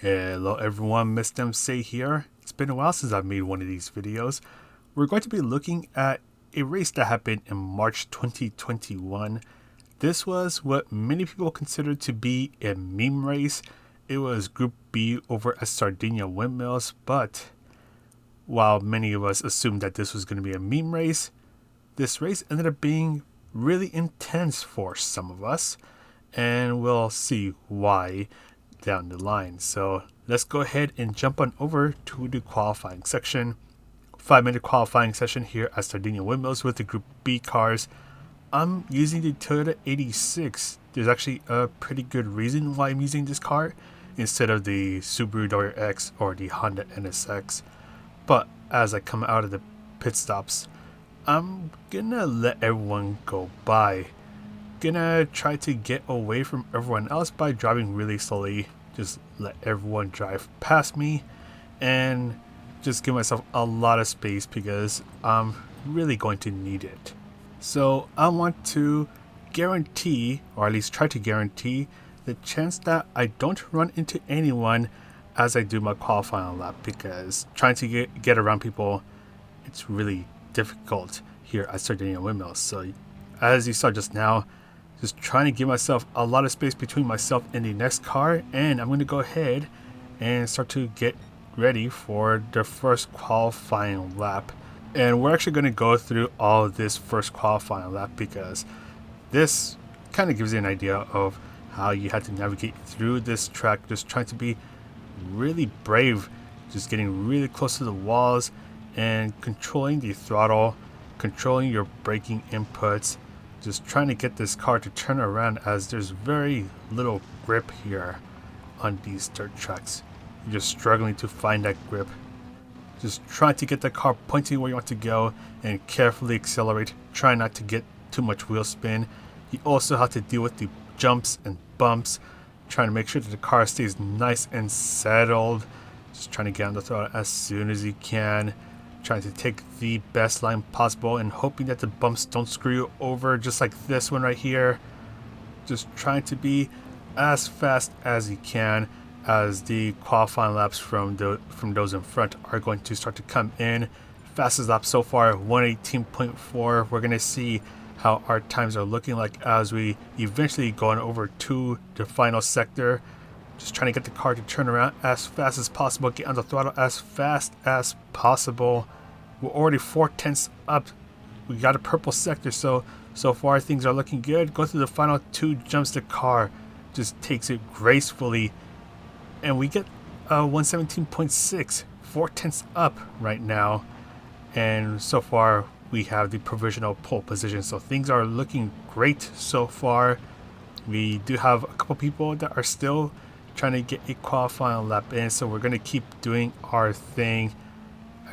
Hello everyone, Mr. MC here. It's been a while since I've made one of these videos. We're going to be looking at a race that happened in March 2021. This was what many people consider to be a meme race. It was Group B over at Sardinia Windmills, but while many of us assumed that this was going to be a meme race, this race ended up being really intense for some of us, and we'll see why down the line. So let's go ahead and jump on over to the qualifying section. 5-minute qualifying session here at Sardinia Windmills with the Group B cars. I'm using the Toyota 86. There's actually a pretty good reason why I'm using this car instead of the Subaru WRX or the Honda NSX. But as I come out of the pit stops, I'm gonna let everyone go by. Gonna try to get away from everyone else by driving really slowly. Just let everyone drive past me and just give myself a lot of space because I'm really going to need it. So I want to guarantee, or at least try to guarantee, the chance that I don't run into anyone as I do my qualifying lap, because trying to get around people, it's really difficult here at Sardinia Windmills. So as you saw just now, just trying to give myself a lot of space between myself and the next car, and I'm going to go ahead and start to get ready for the first qualifying lap. And we're actually going to go through all of this first qualifying lap because this kind of gives you an idea of how you have to navigate through this track, just trying to be really brave, just getting really close to the walls and controlling the throttle, controlling your braking inputs, just trying to get this car to turn around as there's very little grip here on these dirt tracks. You're just struggling to find that grip. Just trying to get the car pointing where you want to go and carefully accelerate. Try not to get too much wheel spin. You also have to deal with the jumps and bumps, trying to make sure that the car stays nice and settled. Just trying to get on the throttle as soon as you can. Trying to take the best line possible and hoping that the bumps don't screw you over, just like this one right here. Just trying to be as fast as you can as the qualifying laps from those in front are going to start to come in. Fastest lap so far, 118.4. We're going to see how our times are looking like as we eventually go on over to the final sector. Just trying to get the car to turn around as fast as possible, get on the throttle as fast as possible. We're already 4/10 up. We got a purple sector, so far things are looking good. Go through the final 2 jumps. The car just takes it gracefully, and we get 117.6, 4/10 up right now. And so far we have the provisional pole position, so things are looking great so far. We do have a couple people that are still trying to get a qualifying lap in, so we're going to keep doing our thing.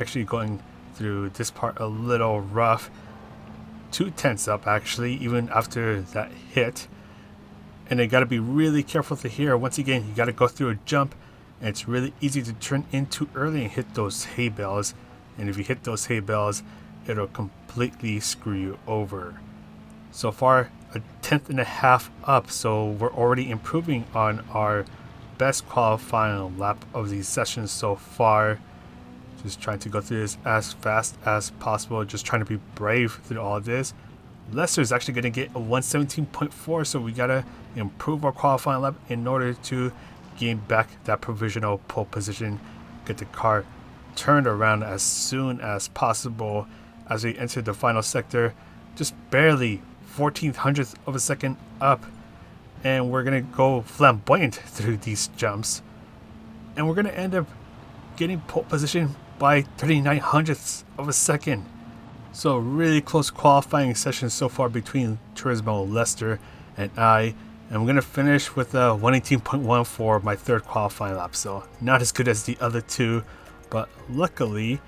Actually going through this part a little rough. 2/10 up actually, even after that hit. And you got to be really careful to here. Once again, you got to go through a jump, and it's really easy to turn in too early and hit those hay bales. And if you hit those hay bales, it'll completely screw you over. So far, 1/10.5 up, so we're already improving on our best qualifying lap of these sessions so far. Just trying to go through this as fast as possible, just trying to be brave through all of this. Lester is actually going to get a 117.4, so we got to improve our qualifying lap in order to gain back that provisional pole position, get the car turned around as soon as possible as we enter the final sector. Just barely 1/1400th of a second up, and we're going to go flamboyant through these jumps, and we're going to end up getting pole position by 3900ths of a second. So really close qualifying session so far between Turismo, Lester, and I. And I'm going to finish with a 118.1 for my third qualifying lap. So not as good as the other two, but luckily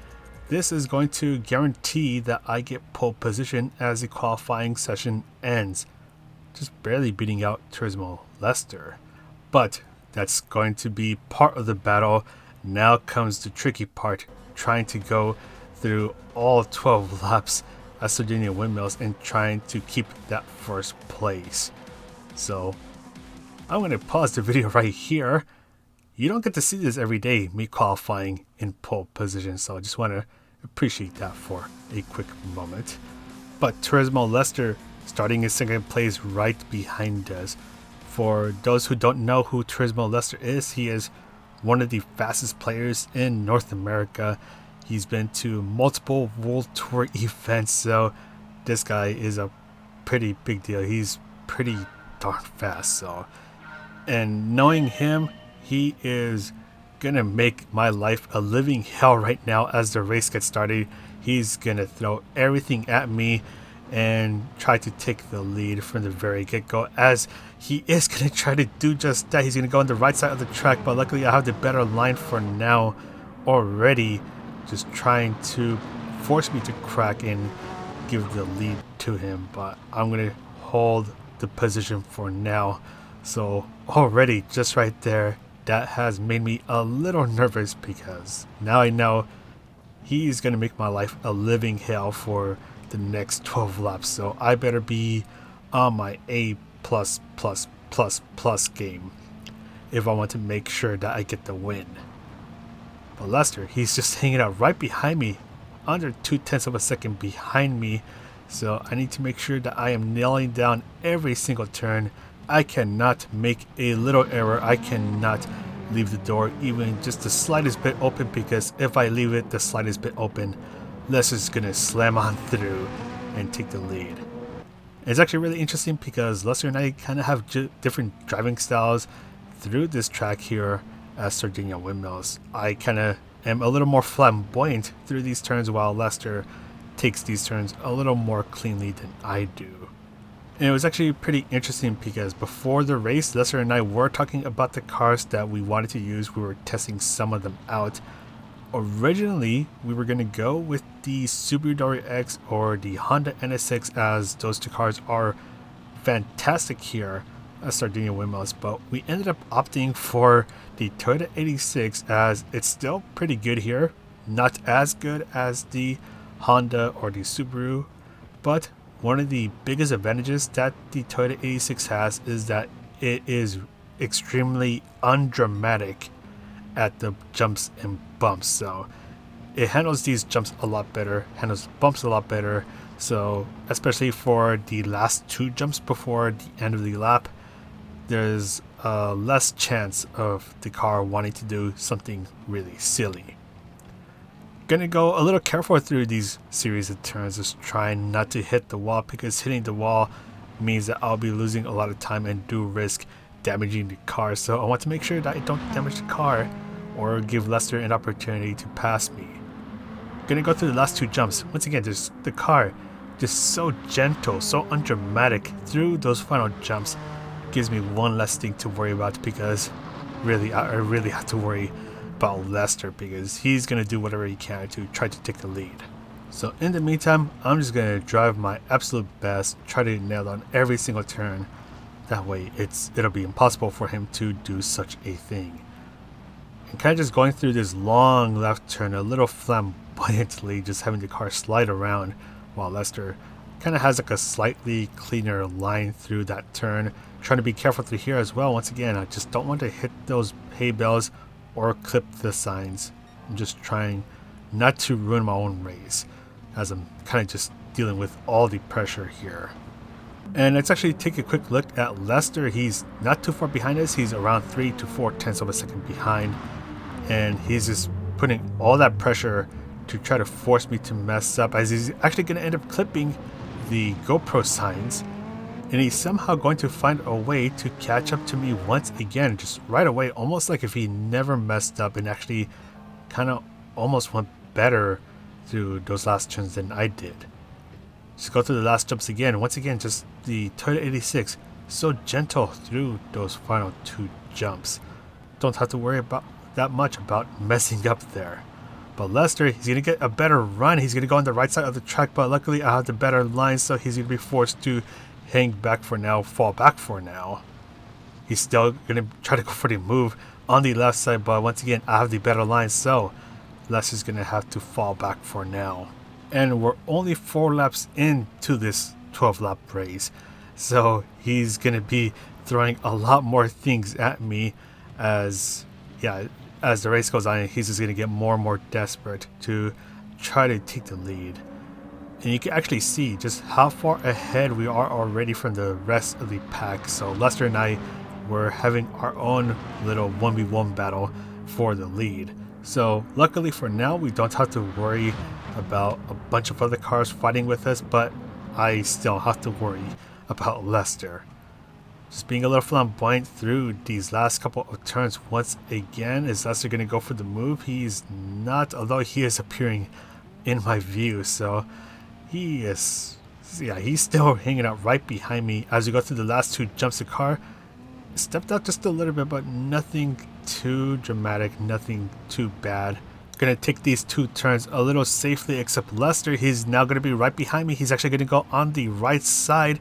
this is going to guarantee that I get pole position as the qualifying session ends. Just barely beating out Turismo Lester. But that's going to be part of the battle. Now comes the tricky part, trying to go through all 12 laps at Sardinia Windmills and trying to keep that first place. So I'm going to pause the video right here. you don't get to see this every day, me qualifying in pole position, so I just want to appreciate that for a quick moment. But Turismo Leicester starting in second place right behind us. For those who don't know who Turismo Leicester is, he is one of the fastest players in North America. He's been to multiple World Tour events, so this guy is a pretty big deal. He's pretty darn fast, so, and knowing him, he is gonna make my life a living hell right now as the race gets started. He's gonna throw everything at me and try to take the lead from the very get-go, as he is gonna try to do just that. He's gonna go on the right side of the track, but luckily I have the better line for now already, just trying to force me to crack and give the lead to him, but I'm gonna hold the position for now. So already just right there, that has made me a little nervous, because now I know he's gonna make my life a living hell for the next 12 laps, so I better be on my A+++ game if I want to make sure that I get the win. But Leicester, he's just hanging out right behind me, under 0.2 of a second behind me, so I need to make sure that I am nailing down every single turn. I cannot make a little error. I cannot leave the door even just the slightest bit open, because if I leave it the slightest bit open, Leicester's gonna slam on through and take the lead. It's actually really interesting because Leicester and I kind of have different driving styles through this track here at Sardinia Windmills. I kind of am a little more flamboyant through these turns, while Leicester takes these turns a little more cleanly than I do. And it was actually pretty interesting because before the race, Leicester and I were talking about the cars that we wanted to use. We were testing some of them out. Originally, we were going to go with the Subaru WRX or the Honda NSX, as those two cars are fantastic here at Sardinia Windmills, but we ended up opting for the Toyota 86 as it's still pretty good here. Not as good as the Honda or the Subaru, but one of the biggest advantages that the Toyota 86 has is that it is extremely undramatic at the jumps and bumps. So it handles these jumps a lot better, handles bumps a lot better. So especially for the last two jumps before the end of the lap, there's less chance of the car wanting to do something really silly. Gonna go a little careful through these series of turns, just trying not to hit the wall, because hitting the wall means that I'll be losing a lot of time and do risk damaging the car. So I want to make sure that I don't damage the car or give Leicester an opportunity to pass me. Gonna go through the last two jumps. Once again, just the car just so gentle, so undramatic through those final jumps. Gives me one less thing to worry about, because really I really have to worry about Leicester, because he's going to do whatever he can to try to take the lead. So in the meantime, I'm just going to drive my absolute best, try to nail down every single turn. That way it'll be impossible for him to do such a thing. And kind of just going through this long left turn a little flamboyantly, just having the car slide around, while Leicester kind of has like a slightly cleaner line through that turn. Trying to be careful through here as well. Once again, I just don't want to hit those hay bales or clip the signs. I'm just trying not to ruin my own race, as I'm kind of just dealing with all the pressure here. And let's actually take a quick look at Leicester. He's not too far behind us. He's around 3 to 4 tenths of a second behind, and he's just putting all that pressure to try to force me to mess up, as he's actually going to end up clipping the GoPro signs, and he's somehow going to find a way to catch up to me once again, just right away, almost like if he never messed up, and actually kind of almost went better through those last turns than I did. Just go through the last jumps again. Once again, just the Toyota 86, so gentle through those final two jumps. Don't have to worry about that much about messing up there. But Leicester, he's going to get a better run. He's going to go on the right side of the track, but luckily I have the better line, so he's going to be forced to hang back for now, fall back for now. He's still going to try to go for the move on the left side, but once again, I have the better line, so Leicester's going to have to fall back for now. And we're only 4 laps into this 12-lap race, so he's going to be throwing a lot more things at me, as yeah, as the race goes on, he's just going to get more and more desperate to try to take the lead. And you can actually see just how far ahead we are already from the rest of the pack. So Lester and I were having our own little 1v1 battle for the lead. So luckily for now, we don't have to worry about a bunch of other cars fighting with us, but I still have to worry about Lester. Just being a little flamboyant through these last couple of turns once again. Is Lester going to go for the move? He's not, although he is appearing in my view. So he is, yeah, he's still hanging out right behind me as we go through the last two jumps. The car stepped out just a little bit, but nothing too dramatic, nothing too bad. Gonna take these two turns a little safely, except Lester, he's now gonna be right behind me. He's actually gonna go on the right side.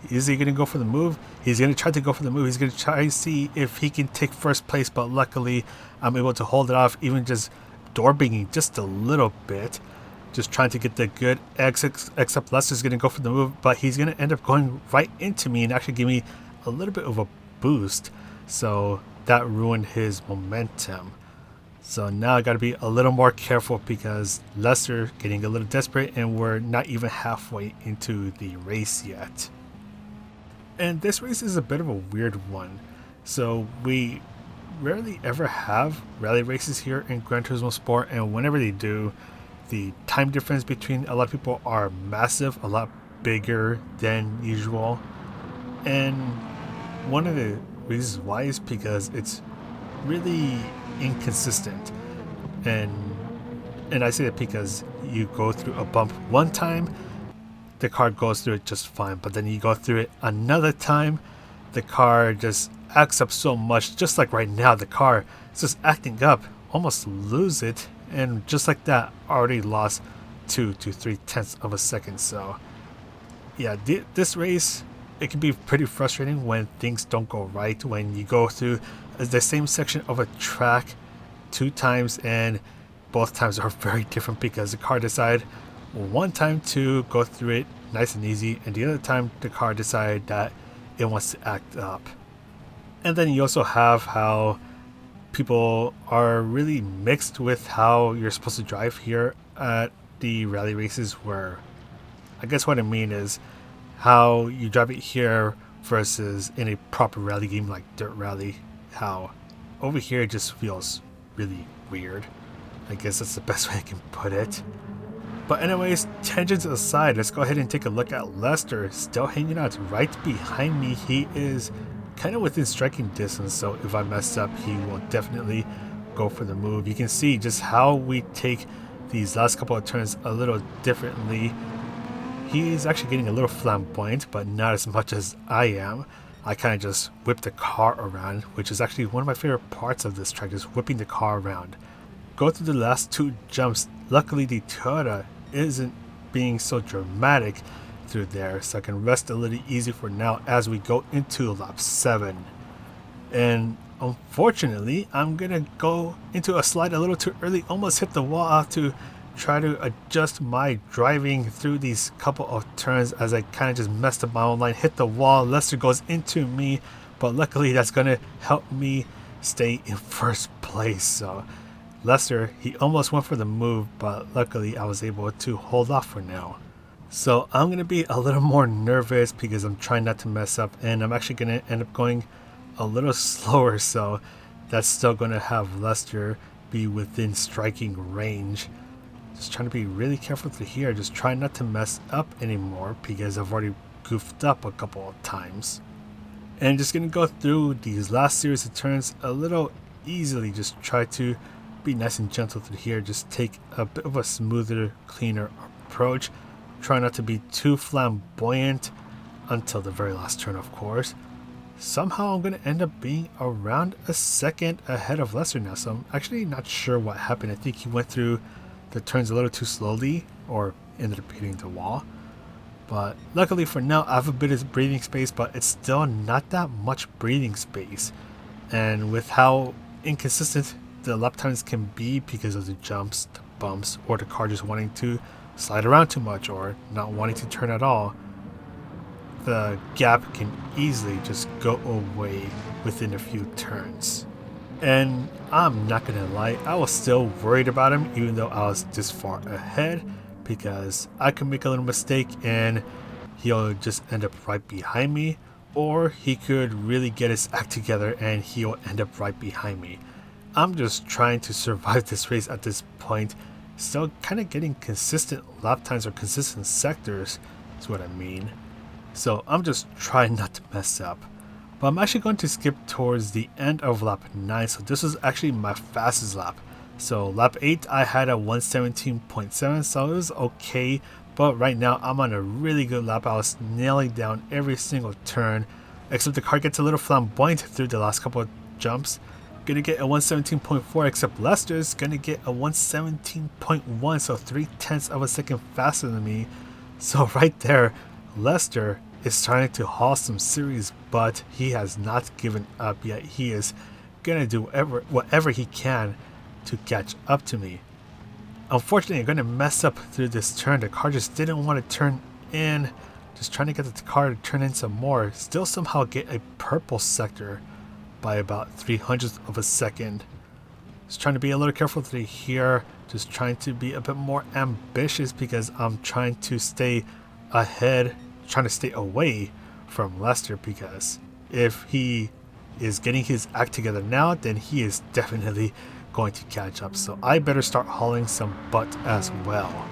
Is he gonna go for the move? He's gonna try to go for the move. He's gonna try to see if he can take first place, but luckily I'm able to hold it off, even just door banging just a little bit. Just trying to get the good exit, except Lester's gonna go for the move, but he's gonna end up going right into me and actually give me a little bit of a boost. So that ruined his momentum. So now I got to be a little more careful because Lester getting a little desperate and we're not even halfway into the race yet. And this race is a bit of a weird one. So we rarely ever have rally races here in Gran Turismo Sport, and whenever they do, the time difference between a lot of people are massive, a lot bigger than usual. And one of the reasons why is because it's really inconsistent, and I say that because you go through a bump one time, the car goes through it just fine, but then you go through it another time, the car just acts up so much. Just like right now, the car is just acting up, almost lose it, and just like that, already lost 2 to 3 tenths of a second. So yeah, this race, it can be pretty frustrating when things don't go right, when you go through the same section of a track 2 times and both times are very different because the car decided one time to go through it nice and easy, and the other time the car decided that it wants to act up. And then you also have how people are really mixed with how you're supposed to drive here at the rally races, where I guess what I mean is how you drive it here versus in a proper rally game like Dirt Rally. How over here it just feels really weird. I guess that's the best way I can put it. But anyways, tangents aside, let's go ahead and take a look at Lester, still hanging out right behind me. He is kind of within striking distance, so if I mess up, he will definitely go for the move. You can see just how we take these last couple of turns a little differently. He's actually getting a little flamboyant, but not as much as I am. I kind of just whip the car around, which is actually one of my favorite parts of this track, just whipping the car around. Go through the last 2 jumps. Luckily, the Toyota isn't being so dramatic through there, so I can rest a little easy for now as we go into lap 7. And unfortunately, I'm gonna go into a slide a little too early, almost hit the wall. I have to try to adjust my driving through these couple of turns as I kind of just messed up my own line, hit the wall. Lester goes into me, but luckily that's gonna help me stay in first place. So Lester, he almost went for the move, but luckily I was able to hold off for now. So I'm going to be a little more nervous because I'm trying not to mess up, and I'm actually going to end up going a little slower, so that's still going to have Lester be within striking range. Just trying to be really careful through here, just trying not to mess up anymore because I've already goofed up a couple of times. And just going to go through these last series of turns a little easily, just try to be nice and gentle through here, just take a bit of a smoother, cleaner approach. Try not to be too flamboyant until the very last turn, of course. Somehow I'm going to end up being around a second ahead of Lester now, so I'm actually not sure what happened. I think he went through the turns a little too slowly or ended up hitting the wall. But luckily for now, I have a bit of breathing space, but it's still not that much breathing space. And with how inconsistent the lap times can be because of the jumps, the bumps, or the car just wanting to slide around too much or not wanting to turn at all, the gap can easily just go away within a few turns. And I'm not gonna lie, I was still worried about him even though I was this far ahead, because I could make a little mistake and he'll just end up right behind me, or he could really get his act together and he'll end up right behind me. I'm just trying to survive this race at this point, still kind of getting consistent lap times or consistent sectors is what I mean. So I'm just trying not to mess up. But I'm actually going to skip towards the end of lap 9, so this was actually my fastest lap. So lap 8 I had a 117.7, so it was okay, but right now I'm on a really good lap. I was nailing down every single turn, except the car gets a little flamboyant through the last couple of jumps. Gonna get a 117.4, except Lester's gonna get a 117.1, so 0.3 of a second faster than me. So right there, Lester is trying to haul some serious butt. He has not given up yet. He is gonna do whatever he can to catch up to me. Unfortunately, I'm gonna mess up through this turn. The car just didn't want to turn in. Just trying to get the car to turn in some more. Still somehow get a purple sector by about 0.03 of a second. Just trying to be a little careful through here. Just trying to be a bit more ambitious because I'm trying to stay ahead, trying to stay away from Lester, because if he is getting his act together now, then he is definitely going to catch up. So I better start hauling some butt as well.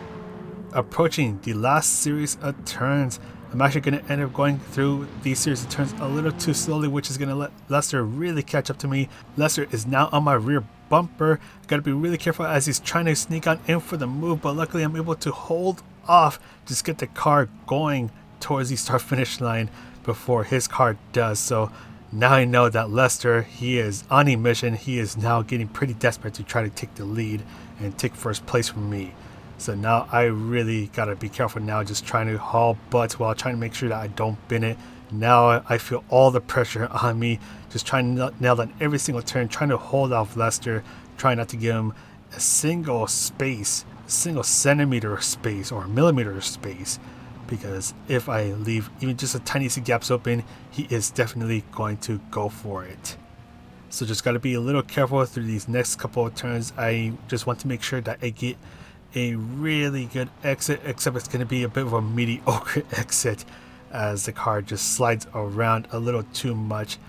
Approaching the last series of turns, I'm actually going to end up going through these series of turns a little too slowly, which is going to let Lester really catch up to me. Lester is now on my rear bumper. Got to be really careful as he's trying to sneak on in for the move, but luckily I'm able to hold off, just get the car going towards the start finish line before his car does. So now I know that Lester, he is on a mission. He is now getting pretty desperate to try to take the lead and take first place from me. So now I really gotta be careful now, just trying to haul butts while trying to make sure that I don't bin it. Now I feel all the pressure on me, just trying to nail down every single turn, trying to hold off Lester, trying not to give him a single space, a single centimeter of space or millimeter of space, because if I leave even just a tiny gaps open, he is definitely going to go for it. So just gotta be a little careful through these next couple of turns. I just want to make sure that I get a really good exit, except it's going to be a bit of a mediocre exit as the car just slides around a little too much,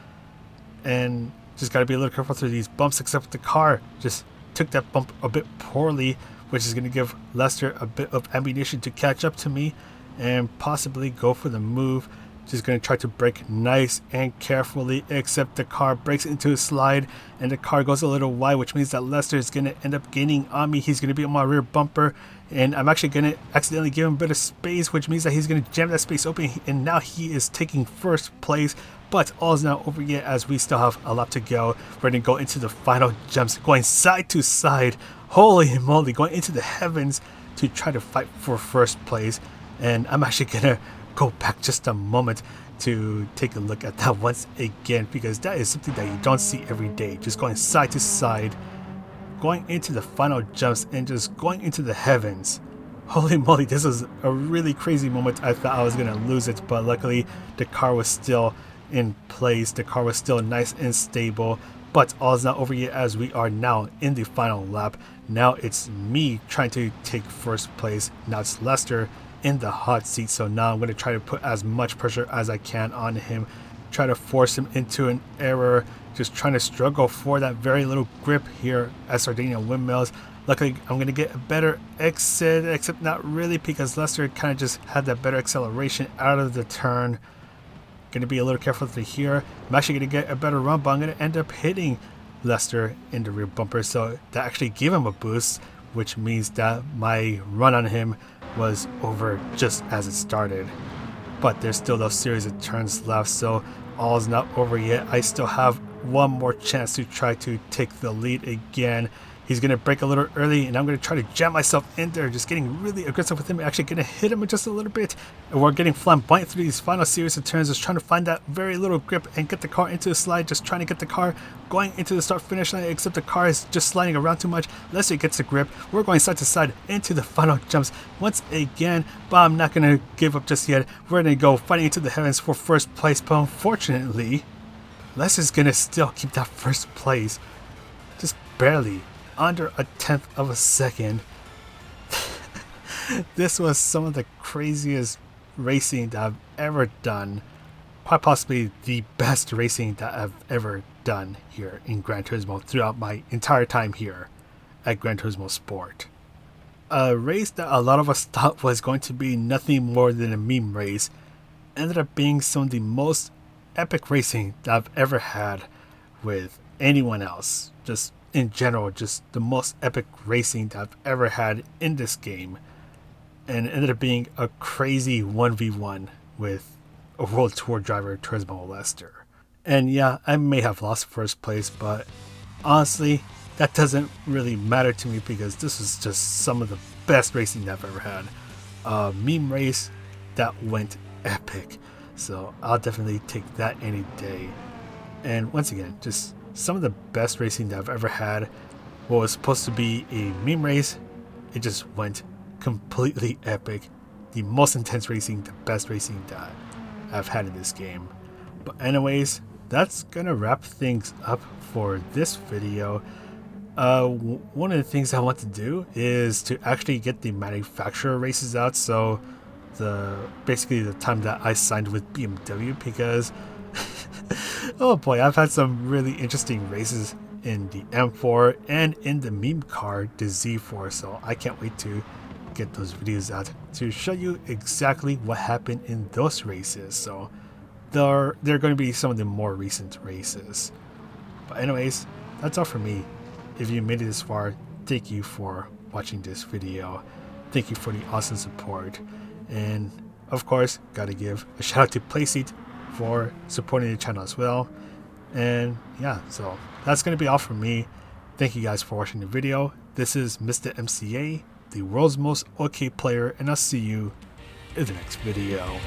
and just got to be a little careful through these bumps, except the car just took that bump a bit poorly, which is going to give Lester a bit of ammunition to catch up to me and possibly go for the move. Just going to try to brake nice and carefully, except the car breaks into a slide and the car goes a little wide, which means that Lester is going to end up gaining on me. He's going to be on my rear bumper, and I'm actually going to accidentally give him a bit of space, which means that he's going to jam that space open, and now he is taking first place. But all is not over yet, as we still have a lap to go. We're going to go into the final jumps, going side to side. Holy moly, going into the heavens to try to fight for first place. And I'm actually going to go back just a moment to take a look at that once again, because that is something that you don't see every day. Just going side to side, going into the final jumps and just going into the heavens. Holy moly, this was a really crazy moment. I thought I was going to lose it, but luckily the car was still in place. The car was still nice and stable. But all is not over yet, as we are now in the final lap. Now it's me trying to take first place. Now it's Lester in the hot seat, so now I'm going to try to put as much pressure as I can on him, try to force him into an error, just trying to struggle for that very little grip here at Sardinia Windmills. Luckily I'm going to get a better exit, except not really, because Lester kind of just had that better acceleration out of the turn. Going to be a little careful through here. I'm actually going to get a better run, but I'm going to end up hitting Lester in the rear bumper, so that actually gave him a boost, which means that my run on him was over just as it started. But there's still those series of turns left, so all is not over yet. I still have one more chance to try to take the lead again. He's going to break a little early, and I'm going to try to jam myself in there, just getting really aggressive with him, actually going to hit him just a little bit. And we're getting flamboyant through these final series of turns, just trying to find that very little grip and get the car into the slide, just trying to get the car going into the start finish line, except the car is just sliding around too much. Lester gets the grip. We're going side to side into the final jumps once again, but I'm not going to give up just yet. We're going to go fighting into the heavens for first place, but unfortunately Lester's going to still keep that first place. barely under a tenth of a second. This was some of the craziest racing that I've ever done. Quite possibly the best racing that I've ever done here in Gran Turismo throughout my entire time here at Gran Turismo Sport. A race that a lot of us thought was going to be nothing more than a meme race ended up being some of the most epic racing that I've ever had with anyone else. Just in general, just the most epic racing that I've ever had in this game. And it ended up being a crazy 1v1 with a World Tour driver, Turismo Lester. And yeah, I may have lost first place, but honestly, that doesn't really matter to me because this was just some of the best racing I've ever had. A meme race that went epic. So I'll definitely take that any day. And once again, just some of the best racing that I've ever had. What was supposed to be a meme race, it just went completely epic. The most intense racing, the best racing that I've had in this game. But anyways, that's gonna wrap things up for this video. One of the things I want to do is to actually get the manufacturer races out. So basically the time that I signed with BMW, because oh boy, I've had some really interesting races in the M4 and in the meme car, the Z4. So I can't wait to get those videos out to show you exactly what happened in those races. So they're going to be some of the more recent races. But anyways, that's all for me. If you made it this far, thank you for watching this video. Thank you for the awesome support. And of course, gotta give a shout out to Playseat for supporting the channel as well. And yeah, so that's gonna be all from me. Thank you guys for watching the video. This is Mr. MCA, the world's most OK player, and I'll see you in the next video.